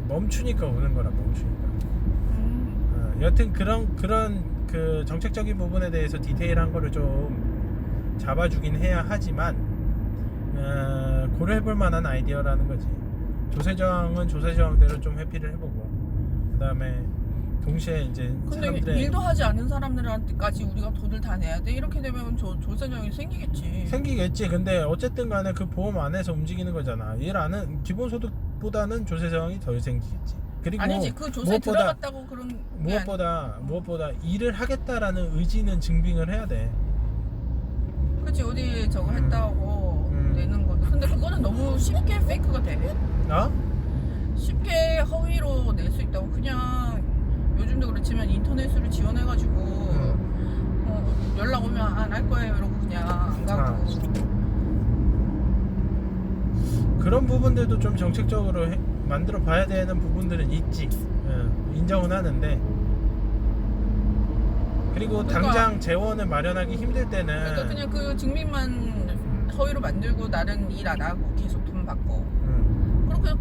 멈추니까 오는 거라. 멈추니까. 여튼 그런 그 정책적인 부분에 대해서 디테일한 거를 좀 잡아주긴 해야 하지만 고려해볼 만한 아이디어라는 거지. 조세저항은 조세저항대로 좀 회피를 해보고, 그 다음에 동시에 이제 근데 사람들의 일도 하지 않는 사람들한테까지 우리가 돈을 다 내야 돼? 이렇게 되면 조세정이 생기겠지. 근데 어쨌든 간에 그 보험 안에서 움직이는 거잖아. 일 안은 기본소득보다는 조세저항이 덜 생기겠지. 그리고 아니지, 그 조세 들어갔다고 그런 게 무엇보다 일을 하겠다라는 의지는 증빙을 해야 돼. 그치, 어디 저거 했다고 내는 거도. 근데 그거는 너무 쉽게 페이크가 돼. 쉽게 허위로 낼 수 있다고. 그냥 요즘도 그렇지만 인터넷으로 지원해가지고 연락 오면 안 할 거예요 이러고 그냥 안 가고. 그런 부분들도 좀 정책적으로 만들어 봐야 되는 부분들은 있지. 인정은 하는데, 그리고 그러니까, 당장 재원을 마련하기 힘들 때는 그러니까 그냥 그 증빙만 허위로 만들고 나는 일 안 하고 계속 돈 받고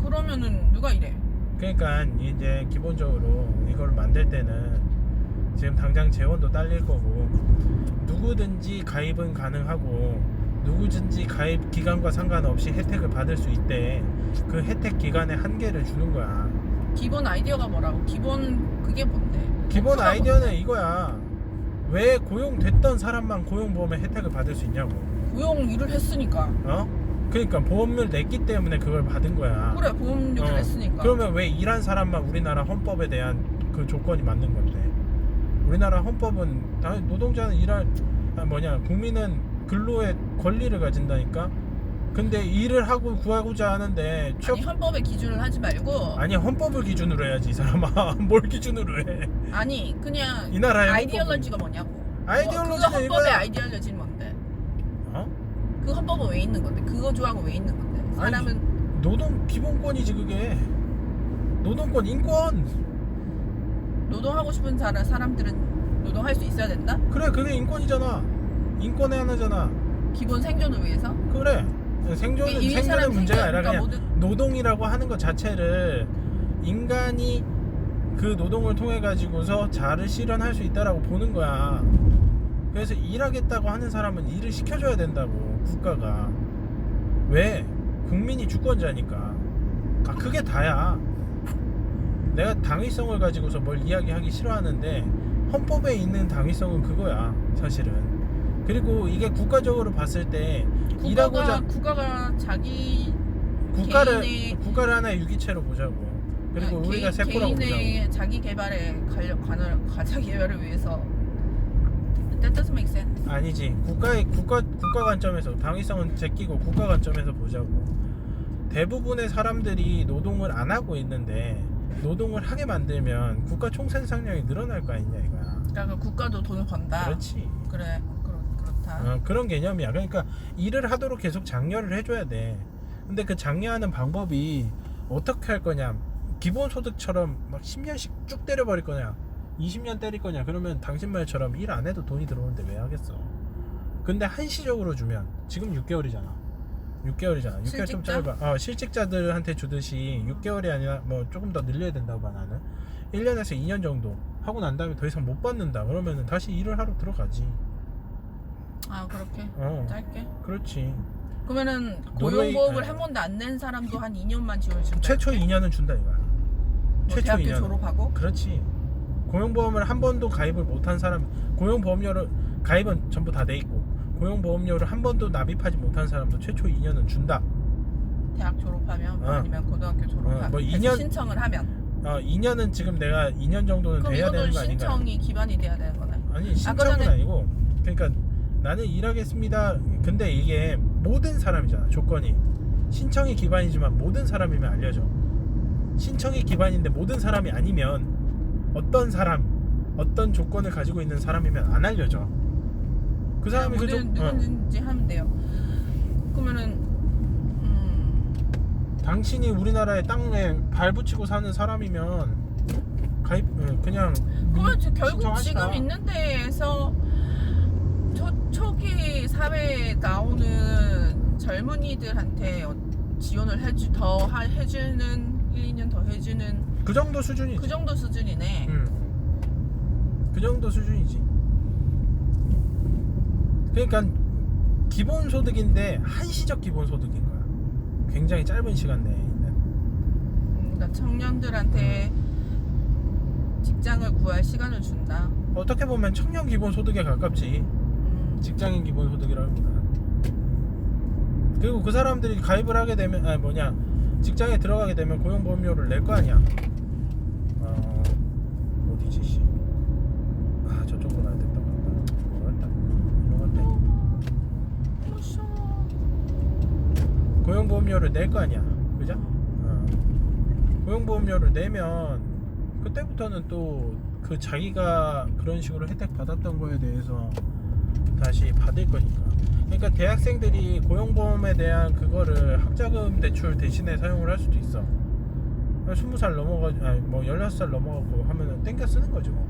그러면은 누가 이래? 그러니까 이제 기본적으로 이걸 만들 때는 지금 당장 재원도 딸릴 거고, 누구든지 가입은 가능하고 누구든지 가입 기간과 상관없이 혜택을 받을 수 있대. 그 혜택 기간에 한계를 주는 거야. 기본 아이디어가 뭐라고? 그게 뭔데? 기본 아이디어는 이거야. 왜 고용됐던 사람만 고용보험의 혜택을 받을 수 있냐고. 고용 일을 했으니까. 그러니까 보험료를 냈기 때문에 그걸 받은 거야. 그래, 보험료를 냈으니까. 그러면 왜 일한 사람만 우리나라 헌법에 대한 그 조건이 맞는 건데? 우리나라 헌법은 노동자는 국민은 근로의 권리를 가진다니까. 근데 일을 하고 구하고자 하는데 아니, 헌법의 기준을 하지 말고. 아니, 헌법을 기준으로 해야지 이 사람아. 뭘 기준으로 해? 아니, 그냥 이 나라의 아이디올로지가 뭐냐고. 아이디올로지는 그 헌법의 이거야. 아이디올로지는 뭔데? 그 헌법은 왜 있는 건데? 그거 조항은 왜 있는 건데? 사람은 아니, 노동 기본권이지 그게. 노동권, 인권. 노동하고 싶은 사람들은 노동할 수 있어야 된다? 그래, 그게 인권이잖아. 인권의 하나잖아. 기본 생존을 위해서? 그래. 생존의 문제가 아니라 그냥 노동이라고 하는 것 자체를 인간이 그 노동을 통해 가지고서 자를 실현할 수 있다라고 보는 거야. 그래서 일하겠다고 하는 사람은 일을 시켜줘야 된다고, 국가가. 왜? 국민이 주권자니까. 그게 다야. 내가 당위성을 가지고서 뭘 이야기하기 싫어하는데, 헌법에 있는 당위성은 그거야, 사실은. 그리고 이게 국가적으로 봤을 때 국가가 자기 국가를 하나의 유기체로 보자고. 그리고 우리가 세포라고 보자고. 개인의 자기 개발에 자기 개발을 위해서. That doesn't make sense. 아니지. 국가 관점에서, 당위성은 제끼고 국가 관점에서 보자고. 대부분의 사람들이 노동을 안 하고 있는데 노동을 하게 만들면 국가 총생산량이 늘어날 거 아니냐 이거야. 그러니까 국가도 돈을 번다. 그렇지. 그래, 그렇다. 그런 개념이야. 그러니까 일을 하도록 계속 장려를 해줘야 돼. 근데 그 장려하는 방법이 어떻게 할 거냐? 기본소득처럼 막 10년씩 쭉 때려버릴 거냐? 20년 때릴 거냐? 그러면 당신 말처럼 일 안 해도 돈이 들어오는데 왜 하겠어? 근데 한시적으로 주면 지금 6개월이잖아. 6개월 좀 짧아. 실직자들한테 주듯이 6개월이 아니라 뭐 조금 더 늘려야 된다고 봐. 나는 1년에서 2년 정도 하고 난 다음에 더 이상 못 받는다 그러면은 다시 일을 하러 들어가지. 그렇게? 짧게? 그렇지. 그러면은 고용보험을 한 번도 안 낸 사람도 한 2년만 지원을 준다. 최초 2년은 준다 이거야. 최초 대학교 2년. 졸업하고? 그렇지. 고용보험을 한 번도 가입을 못한 사람, 고용보험료를 가입은 전부 다 돼 있고 고용보험료를 한 번도 납입하지 못한 사람도 최초 2년은 준다. 대학 졸업하면 아니면 고등학교 졸업하면 뭐 2년 신청을 하면 2년은 지금 내가 2년 정도는 돼야 되는 거 아닌가? 신청이 기반이 돼야 되는 거네. 아니, 신청은 아니고, 그러니까 나는 일하겠습니다. 근데 이게 모든 사람이잖아. 조건이 신청이 기반이지만 모든 사람이면 알려져. 신청이 기반인데 모든 사람이 아니면 어떤 조건을 가지고 있는 사람이면 안 알려져. 그 사람이 누군지 하면 돼요. 그러면은 당신이 우리나라의 땅에 발 붙이고 사는 사람이면 가입 그냥 그러면 결국 신청하시라. 지금 있는 데에서 초기 사회에 나오는 젊은이들한테 지원을 해주는 1, 2년 더 해주는 그 정도 수준이지. 그 정도 수준이네. 그 정도 수준이지. 그러니까 기본소득인데 한시적 기본소득인 거야. 굉장히 짧은 시간 내에 있는. 그러니까 청년들한테 직장을 구할 시간을 준다. 어떻게 보면 청년 기본소득에 가깝지. 직장인 기본소득이라기보다. 그리고 그 사람들이 가입을 하게 되면 직장에 들어가게 되면 고용보험료를 낼 거 아니야. 어디지 씨. 저쪽으로 안 됐다. 뭐였다. 고용보험료를 낼 거 아니야. 그죠? 고용보험료를 내면 그때부터는 또 그 자기가 그런 식으로 혜택 받았던 거에 대해서 다시 받을 거니까. 그러니까 대학생들이 고용보험에 대한 그거를 학자금 대출 대신에 사용을 할 수도 있어. 20살 넘어가, 16살 넘어가고 하면은 땡겨 쓰는 거지 뭐.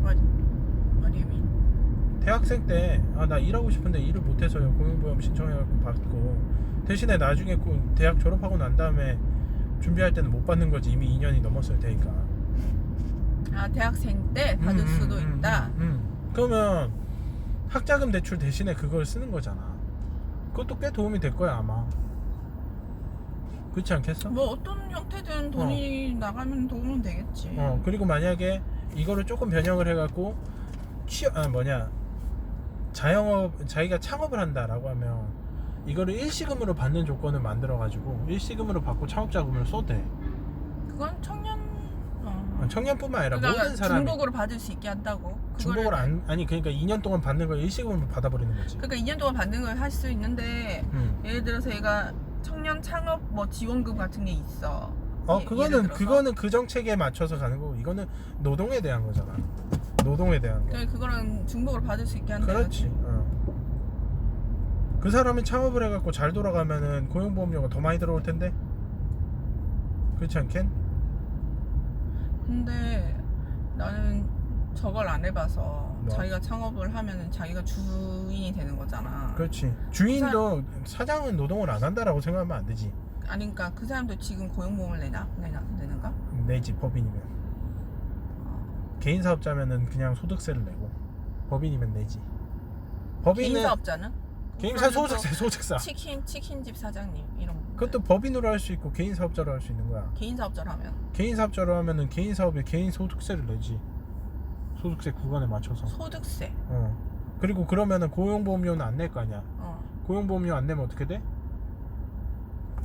아니면 대학생 때 나 일하고 싶은데 일을 못해서요 고용보험 신청해갖고 받고 대신에 나중에 대학 졸업하고 난 다음에 준비할 때는 못 받는 거지. 이미 2년이 넘었을 테니까. 대학생 때 받을 수도 있다. 그러면 학자금 대출 대신에 그걸 쓰는 거잖아. 그것도 꽤 도움이 될 거야 아마. 그렇지 않겠어? 뭐 어떤 형태든 돈이 나가면 도움은 되겠지. 그리고 만약에 이거를 조금 변형을 해갖고 자영업, 자기가 창업을 한다라고 하면 이거를 일시금으로 받는 조건을 만들어가지고 일시금으로 받고 창업자금을 쏟대. 그건 청년뿐만 아니라 그러니까 모든 사람이 중복으로 받을 수 있게 한다고. 중복을 그러니까 2년 동안 받는 걸 일시금으로 받아버리는 거지. 그러니까 2년 동안 받는 걸 할 수 있는데 예를 들어서 얘가 청년 창업 지원금 같은 게 있어. 그거는 그 정책에 맞춰서 가는 거고 이거는 노동에 대한 거잖아. 노동에 대한 거. 그러니까 그거는 중복으로 받을 수 있게 한다. 그렇지. 그 사람이 창업을 해갖고 잘 돌아가면은 고용보험료가 더 많이 들어올 텐데. 그렇지 않겠? 근데 나는 저걸 안 해봐서 뭐? 자기가 창업을 하면은 자기가 주인이 되는 거잖아. 그렇지. 주인도 사장은 노동을 안 한다라고 생각하면 안 되지. 아니 그러니까 그 사람도 지금 고용보험을 내는가? 내지 법인이면. 개인 사업자면은 그냥 소득세를 내고 법인이면 내지. 법인은 개인 사업자는? 개인사 소득세. 치킨집 사장님 이런 거. 그것도 법인으로 할 수 있고 개인 사업자로 할 수 있는 거야. 개인 사업자로 하면 개인 사업자로 하면은 개인 사업에 개인 소득세를 내지. 소득세 구간에 맞춰서. 소득세. 그리고 그러면은 고용보험료는 안 낼 거 아니야. 고용보험료 안 내면 어떻게 돼?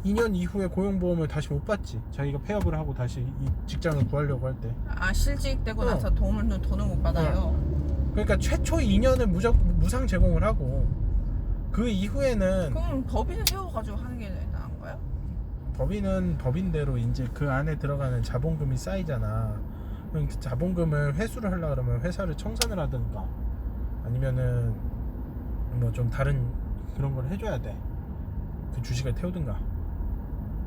2년 이후에 고용보험을 다시 못 받지. 자기가 폐업을 하고 다시 이 직장을 구하려고 할 때. 실직되고 나서 돈을 못 받아요. 그러니까 최초 2년을 무상 제공을 하고 그 이후에는 그럼 법인을 세워가지고 하는 게 나은 거야? 법인은 법인대로 이제 그 안에 들어가는 자본금이 쌓이잖아. 그럼 그 자본금을 회수를 하려고 그러면 회사를 청산을 하든가 아니면은 뭐 좀 다른 그런 걸 해줘야 돼. 그 주식을 태우든가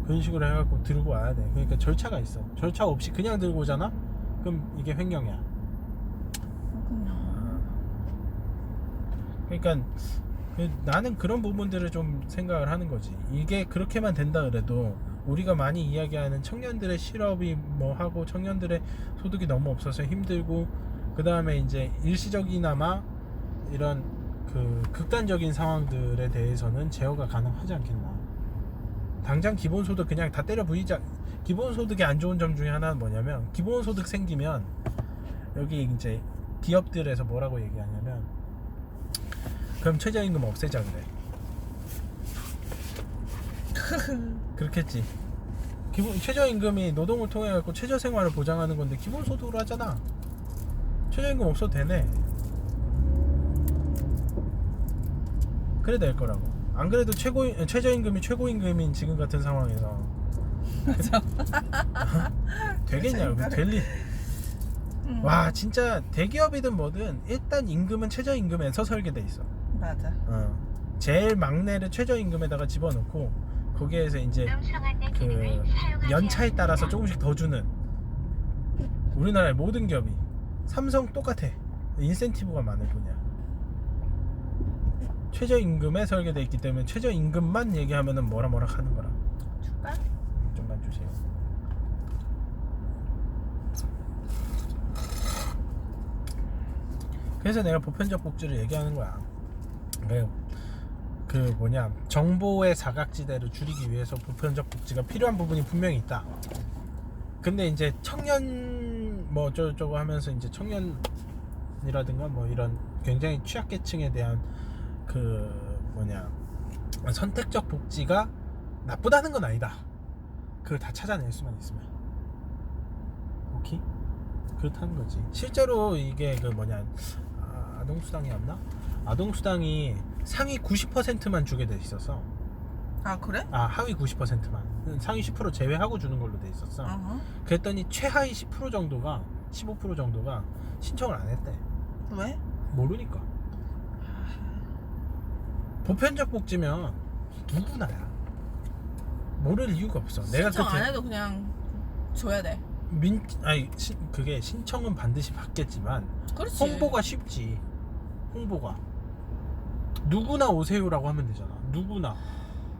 그런 식으로 해갖고 들고 와야 돼. 그러니까 절차가 있어. 절차 없이 그냥 들고 오잖아? 그럼 이게 횡령이야. 그러니까 나는 그런 부분들을 좀 생각을 하는 거지. 이게 그렇게만 된다 그래도 우리가 많이 이야기하는 청년들의 실업이 뭐 하고 청년들의 소득이 너무 없어서 힘들고 그 다음에 이제 일시적이나마 이런 그 극단적인 상황들에 대해서는 제어가 가능하지 않겠나. 당장 기본소득 그냥 다 때려 부이자. 기본소득의 안 좋은 점 중에 하나는 뭐냐면 기본소득 생기면 여기 이제 기업들에서 뭐라고 얘기하냐면 그럼 최저임금 없애자 그래. 그렇겠지. 최저임금이 노동을 통해 갖고 최저생활을 보장하는 건데 기본소득으로 하잖아. 최저임금 없어도 되네. 그래 될 거라고. 안 그래도 최저임금이 최고임금인 지금 같은 상황에서 맞아. 되겠냐고. 될리. 와 진짜 대기업이든 뭐든 일단 임금은 최저임금에서 설계돼 있어. 맞아. 제일 막내를 최저임금에다가 집어넣고 거기에서 이제 그 연차에 따라서 조금씩 더 주는. 우리나라의 모든 기업이 삼성 똑같아. 인센티브가 많을 뿐이야. 최저임금에 설계돼 있기 때문에 최저임금만 얘기하면은 뭐라 하는 거라. 줄까? 좀만 줘. 조심. 그래서 내가 보편적 복지를 얘기하는 거야. 그 뭐냐, 정보의 사각지대를 줄이기 위해서 보편적 복지가 필요한 부분이 분명히 있다. 근데 이제 청년 뭐 어쩌고저쩌고 하면서 이제 청년이라든가 뭐 이런 굉장히 취약계층에 대한 그 뭐냐, 선택적 복지가 나쁘다는 건 아니다. 그걸 다 찾아낼 수만 있으면. 오케이? 그렇다는 거지. 실제로 이게 그 뭐냐, 아동수당이었나? 아동수당이 상위 90%만 주게 돼 있었어. 아 그래? 하위 90%만. 상위 10% 제외하고 주는 걸로 돼 있었어. 그랬더니 최하위 10% 정도가 15% 정도가 신청을 안 했대. 왜? 모르니까. 보편적 복지면 누구나야. 모를 이유가 없어. 내가 신청 안 해도 그냥 줘야 돼. 그게 신청은 반드시 받겠지만 그렇지. 홍보가 쉽지. 홍보가 누구나 오세요라고 하면 되잖아. 누구나.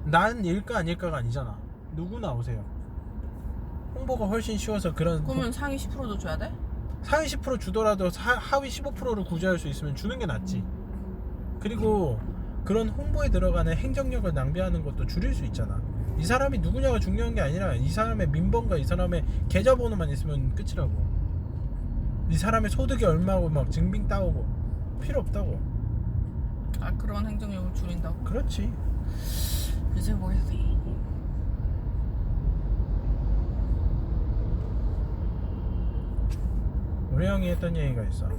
난 일까 아닐까가 아니잖아. 누구나 오세요. 홍보가 훨씬 쉬워서. 그러면 상위 10%도 줘야 돼? 상위 10% 주더라도 하위 15%를 구제할 수 있으면 주는 게 낫지. 그리고 그런 홍보에 들어가는 행정력을 낭비하는 것도 줄일 수 있잖아. 이 사람이 누구냐가 중요한 게 아니라 이 사람의 민번과 이 사람의 계좌번호만 있으면 끝이라고. 이 사람의 소득이 얼마고 막 증빙 따오고 필요 없다고. 그런 행정력을 줄인다고? 그렇지. Is it worthy? 우리 형이 했던 얘기가 있어.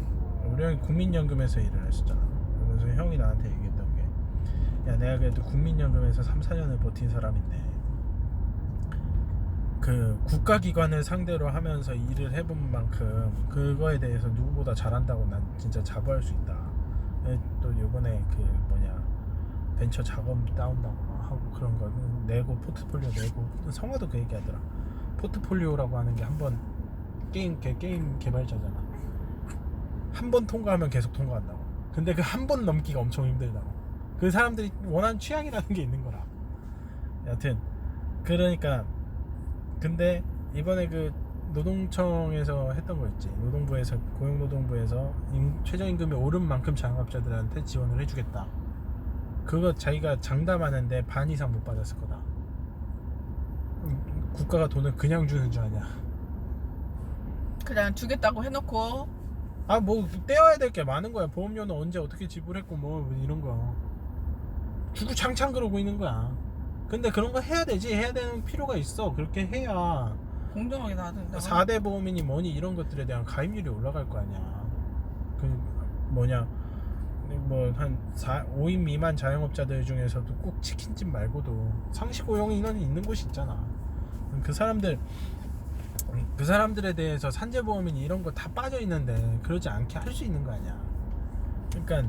우리 형이 국민연금에서 일을 했었잖아. 그러면서 형이 나한테 얘기했던 게, 야, 내가 그래도 국민연금에서 3-4년을 버틴 사람인데 그 국가기관을 상대로 하면서 일을 해본 만큼 그거에 대해서 누구보다 잘한다고 난 진짜 자부할 수 있다. 또 요번에 그 뭐냐, 벤처 자금 따온다고 막 하고 그런 거 내고, 포트폴리오 내고, 성화도 그 얘기하더라. 포트폴리오라고 하는 게 한번 게임 개발자잖아. 한 번 통과하면 계속 통과한다고. 근데 그 한 번 넘기가 엄청 힘들다고. 그 사람들이 원하는 취향이라는 게 있는 거라. 여튼 그러니까, 근데 이번에 그 노동청에서 했던 거 있지. 노동부에서, 고용노동부에서 최저임금이 오른 만큼 자영업자들한테 지원을 해주겠다. 그거 자기가 장담하는데 반 이상 못 받았을 거다. 국가가 돈을 그냥 주는 줄 아냐. 그냥 주겠다고 해놓고 뭐 떼어야 될 게 많은 거야. 보험료는 언제 어떻게 지불했고 뭐 이런 거 주구 창창 그러고 있는 거야. 근데 그런 거 해야 되지. 해야 되는 필요가 있어. 그렇게 해야 공정하게 나야 된다. 4대 보험이니 뭐니 이런 것들에 대한 가입률이 올라갈 거 아니야. 그 뭐냐, 뭐 한 5인 미만 자영업자들 중에서도 꼭 치킨집 말고도 상시 고용 인원이 있는 곳이 있잖아. 그 사람들에 대해서 산재보험이니 이런 거 다 빠져 있는데 그러지 않게 할 수 있는 거 아니야. 그러니까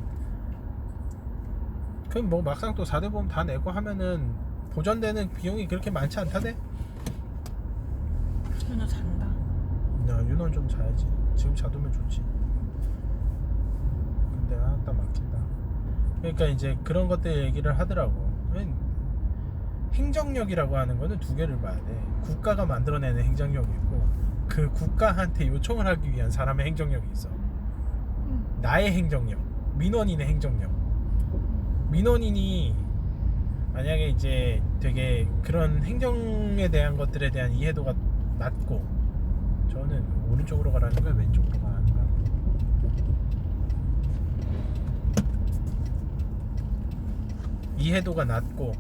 그럼 뭐 막상 또 4대 보험 다 내고 하면은 보전되는 비용이 그렇게 많지 않다대. 윤호 잔다. 야, 윤호는 좀 자야지. 지금 자두면 좋지. 근데 딱 막힌다. 그러니까 이제 그런 것들 얘기를 하더라고. 행정력이라고 하는 거는 두 개를 봐야 돼. 국가가 만들어내는 행정력이 있고, 그 국가한테 요청을 하기 위한 사람의 행정력이 있어. 나의 행정력, 민원인의 행정력. 민원인이 만약에 이제 되게 그런 행정에 대한 것들에 대한 이해도가 낮고, 저는 오른쪽으로 가라는 거야, 왼쪽으로 가라는 거야? 이해도가 낮고,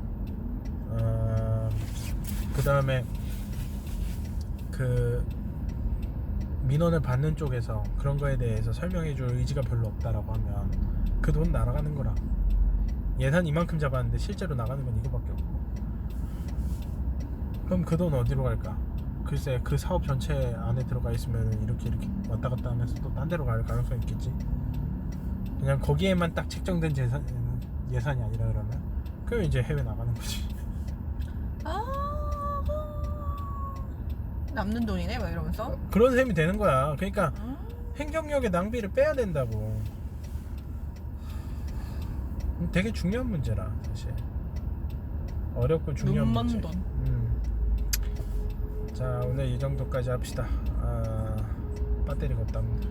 그 다음에 그 민원을 받는 쪽에서 그런 거에 대해서 설명해줄 의지가 별로 없다라고 하면 그 돈 날아가는 거라. 예산 이만큼 잡았는데 실제로 나가는 건 이거밖에 없고, 그럼 그 돈 어디로 갈까? 글쎄, 그 사업 전체 안에 들어가 있으면 이렇게 왔다 갔다 하면서 또 딴 데로 갈 가능성이 있겠지. 그냥 거기에만 딱 책정된 예산이 아니라 그러면 이제 해외 나가는 거지. 남는 돈이네 막 이러면서 그런 셈이 되는 거야. 그러니까 행정력의 낭비를 빼야 된다고. 되게 중요한 문제라 사실. 어렵고 중요한 문제. 돈. 자, 오늘 이 정도까지 합시다. 배터리가 없답니다.